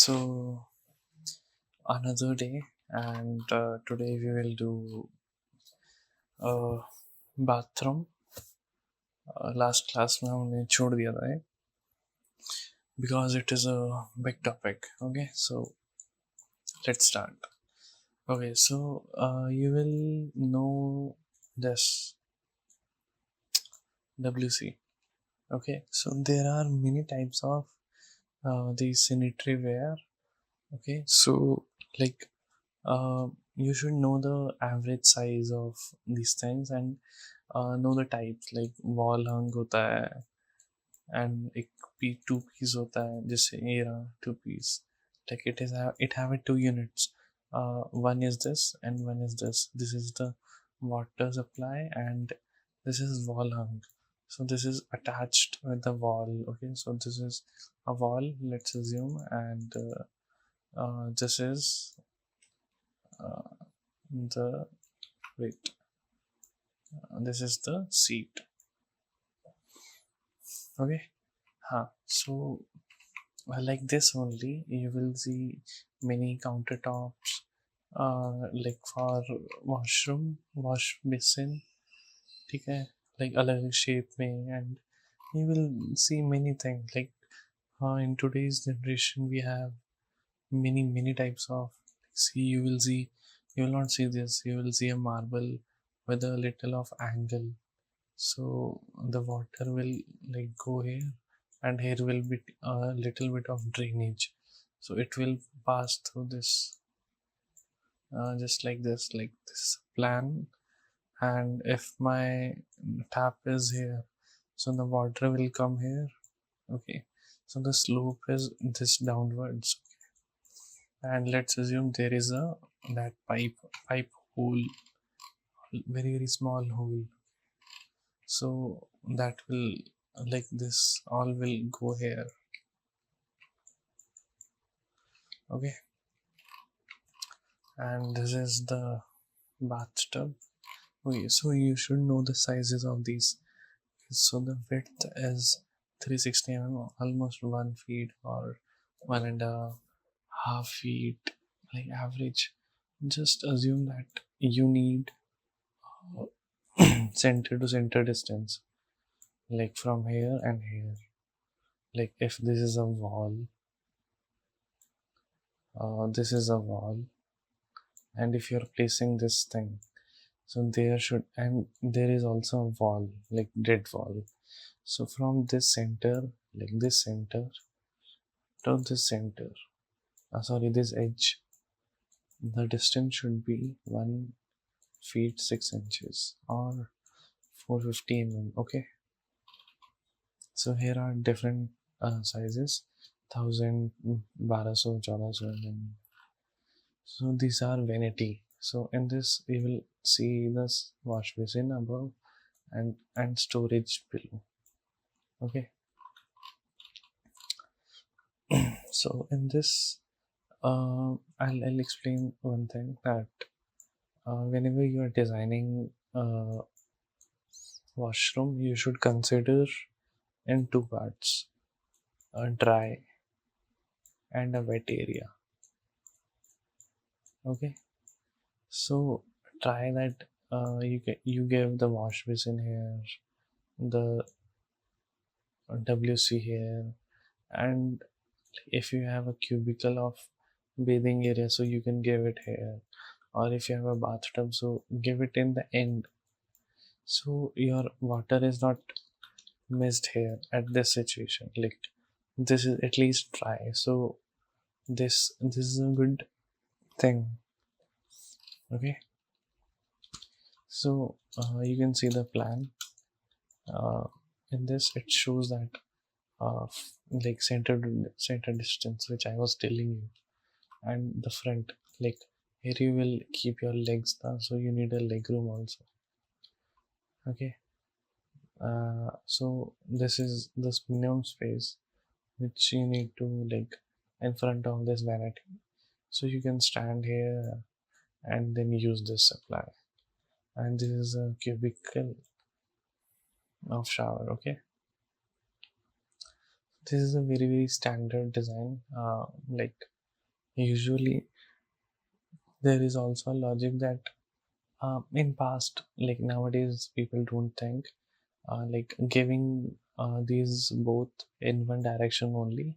So another day, and today we will do a bathroom. Last class में हमने छोड़ दिया था because it is a big topic. Okay, so let's start. Okay, so you will know this WC. Okay, so there are many types of these sanitary ware. Okay, so like you should know the average size of these things and know the types like wall hung होता है and एक two piece होता है जैसे ये रहा two piece like it have it two units one is this and one is this is the water supply and this is wall hung, so this is attached with the wall. Okay, so this is a wall, let's assume, and this is the wait this is the seat. Okay, so like this only you will see many countertops like for washroom wash basin, ठीक है, like अलग shape में, and you will see many things like in today's generation we have many types of, see, you will not see this, you will see a marble with a little of angle, so the water will like go here and here will be a little bit of drainage, so it will pass through this just like this plan, and if my tap is here, so the water will come here. Okay, so the slope is this downwards, and let's assume there is a that pipe hole, very small hole, so that will like this all will go here. Okay, and this is the bathtub. Okay, so you should know the sizes of these. So the width is 360 mm, almost 1 feet or 1.5 feet, like average. Just assume that you need center to center distance, like from here and here. Like if this is a wall, this is a wall, and if you're placing this thing, so there should, and there is also a wall, like dead wall. So from this center, like this center to this center, sorry, this edge, the distance should be 1 feet 6 inches or 450 mm. Okay, so here are different sizes, 1000, 1200, 1400. So these are vanity. So in this we will see this wash basin above and storage below. Okay, so in this I'll explain one thing that whenever you are designing a washroom, you should consider in two parts, a dry and a wet area. Okay, so try that you give the wash basin here, the WC here, and if you have a cubicle of bathing area, so you can give it here, or if you have a bathtub, so give it in the end, so your water is not missed here at this situation. Like this is at least dry, so this is a good thing. Okay, so you can see the plan. In this it shows that like center distance which I was telling you, and the front, like here you will keep your legs down, so you need a leg room also. Okay, so this is this minimum space which you need to like in front of this vanity, so you can stand here and then use this supply, and this is a cubicle of shower. Okay, this is a very standard design, like Usually there is also a logic that in past, like nowadays people don't think like giving these both in one direction only,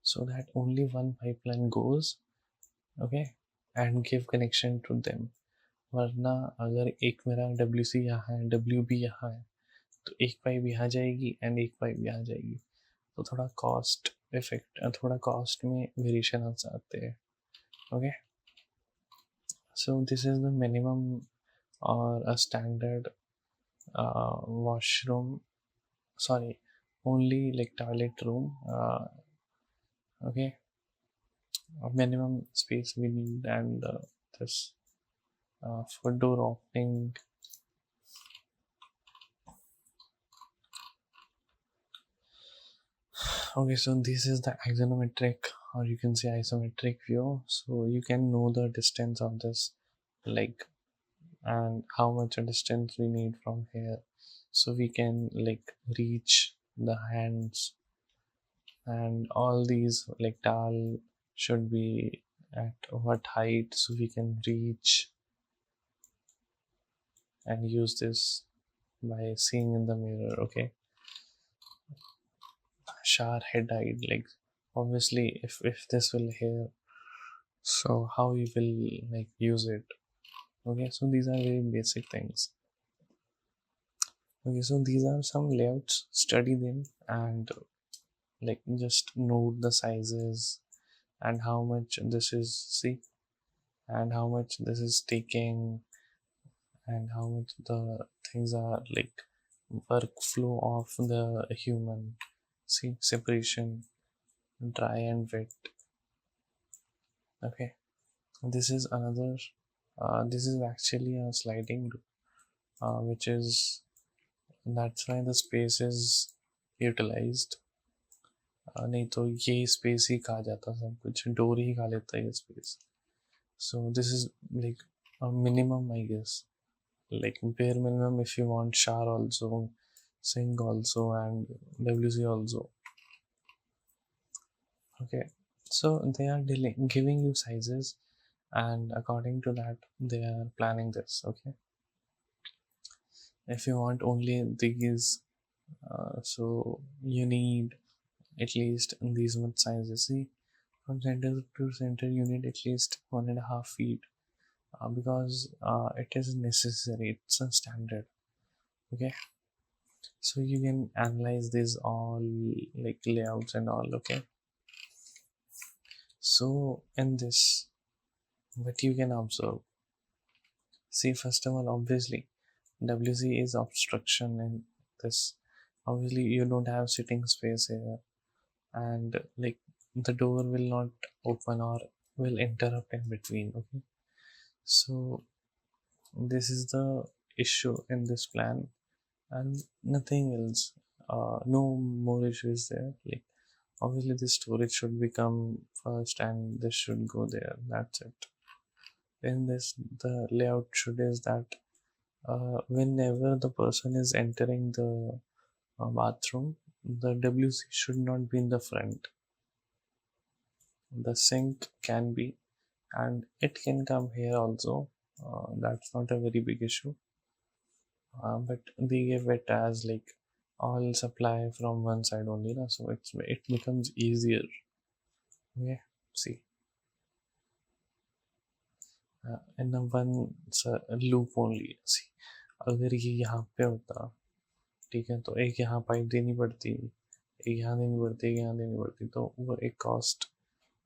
so that only one pipeline goes, okay, and give connection to them. वरना अगर एक मेरा W C यहाँ है, W B यहाँ है, तो एक पाइप यहाँ जाएगी एंड एक पाइप यहाँ जाएगी, तो थोड़ा कॉस्ट इफेक्ट, थोड़ा कॉस्ट में वेरिएशन आ जाते हैं. Okay, so this is the minimum or a standard washroom, sorry, only like toilet room, okay, a minimum space we need. And this for door opening, okay, so this is the axonometric, or you can say isometric view, so you can know the distance of this, like, and how much a distance we need from here, so we can like reach the hands, and all these like towel should be at what height, so we can reach and use this by seeing in the mirror. Okay, shower head height, like obviously if this will here, so how we will like use it. Okay, so these are very basic things. Okay, so these are some layouts, study them, and like just note the sizes and how much this is, see, and how much this is taking, and how much the things are like workflow of the human. See, separation, dry and wet. Okay, this is another, this is actually a sliding which is, that's why the space is utilized. नहीं तो ये space ही खा जाता, सब कुछ door ही खा लेता है ये space. So this is like a minimum, I guess, like bare minimum if you want shower also, sink also, and WC also. Okay, so they are giving you sizes, and according to that they are planning this. Okay, if you want only these, so you need at least these much sizes. See, from center to center you need at least 1.5 feet, because it is necessary, it's a standard. Okay, so you can analyze this all like layouts and all. Okay, so in this, what you can observe, see, first of all, obviously WC is obstruction in this. Obviously you don't have sitting space here, and like the door will not open or will interrupt in between. Okay, so this is the issue in this plan, and nothing else. No more issues there. Like obviously the storage should become first and this should go there, that's it. In this, the layout should is that whenever the person is entering the bathroom, the WC should not be in the front. The sink can be, and it can come here also. That's not a very big issue, but they give it as like all supply from one side only, na? So it becomes easier. Okay, see, in a one loop only. See, अगर ये यहाँ पे होता, ठीक है, तो एक यहाँ पाइप देनी पड़ती, एक यहाँ देनी पड़ती, एक यहाँ देनी पड़ती, तो वो एक cost.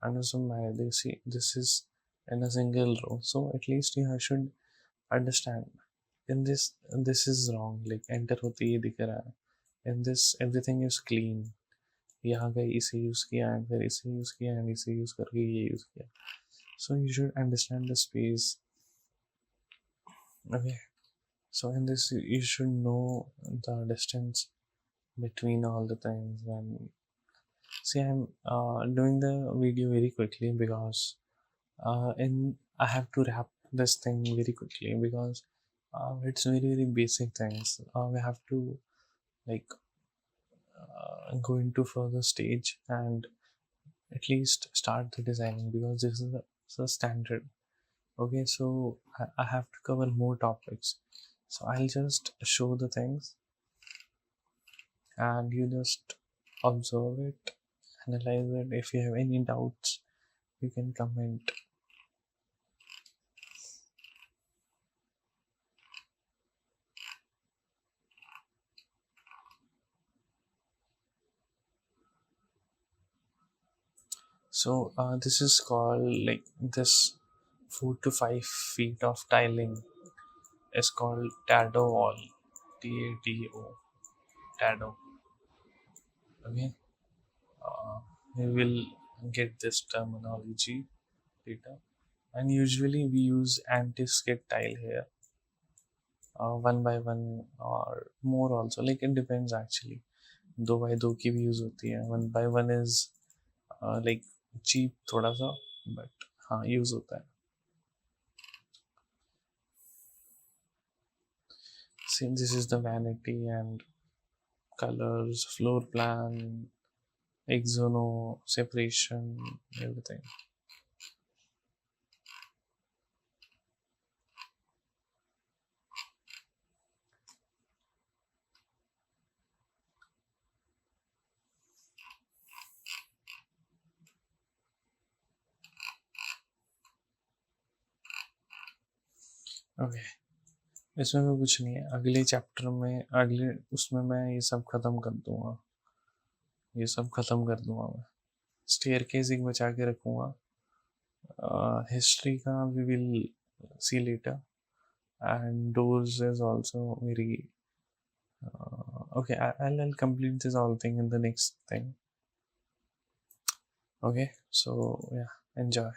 And also manage. See, this is in a single row, so at least you should understand. In this is wrong. Like enter होती ये दिख रहा है. In this everything is clean. यहाँ का इसे यूज किया and फिर इसे यूज किया and इसे यूज करके ये यूज किया. So you should understand the space. Okay. So in this you should know the distance between all the things. And see, I'm doing the video very quickly because and I have to wrap this thing very quickly because it's very basic things. We have to like go into further stage, and at least start the designing, because this is a standard. Okay, so I have to cover more topics, so I'll just show the things and you just observe it, analyze it. If you have any doubts, you can comment. So this is called, like, this 4 to 5 feet of tiling is called Tado wall. Tado. Tado. Okay. Uh, we will get this terminology later. And usually we use anti-skid tile here, 1 by 1 or more also. Like, it depends actually. 2 by 2 की भी use होती है. 1 by 1 is like cheap थोड़ा सा, but हाँ use होता है. See, this is the vanity and colors, floor plan, exono, separation, everything. Okay. इसमें भी कुछ नहीं है. अगले चैप्टर में, अगले उसमें मैं ये सब खत्म कर दूंगा. ये सब खत्म कर दूंगा मैं. स्टेयर केस एक बचा के रखूंगा. हिस्ट्री का we will see later. And doors is also very okay. I'll complete this all thing in the next thing. Okay, so yeah, enjoy.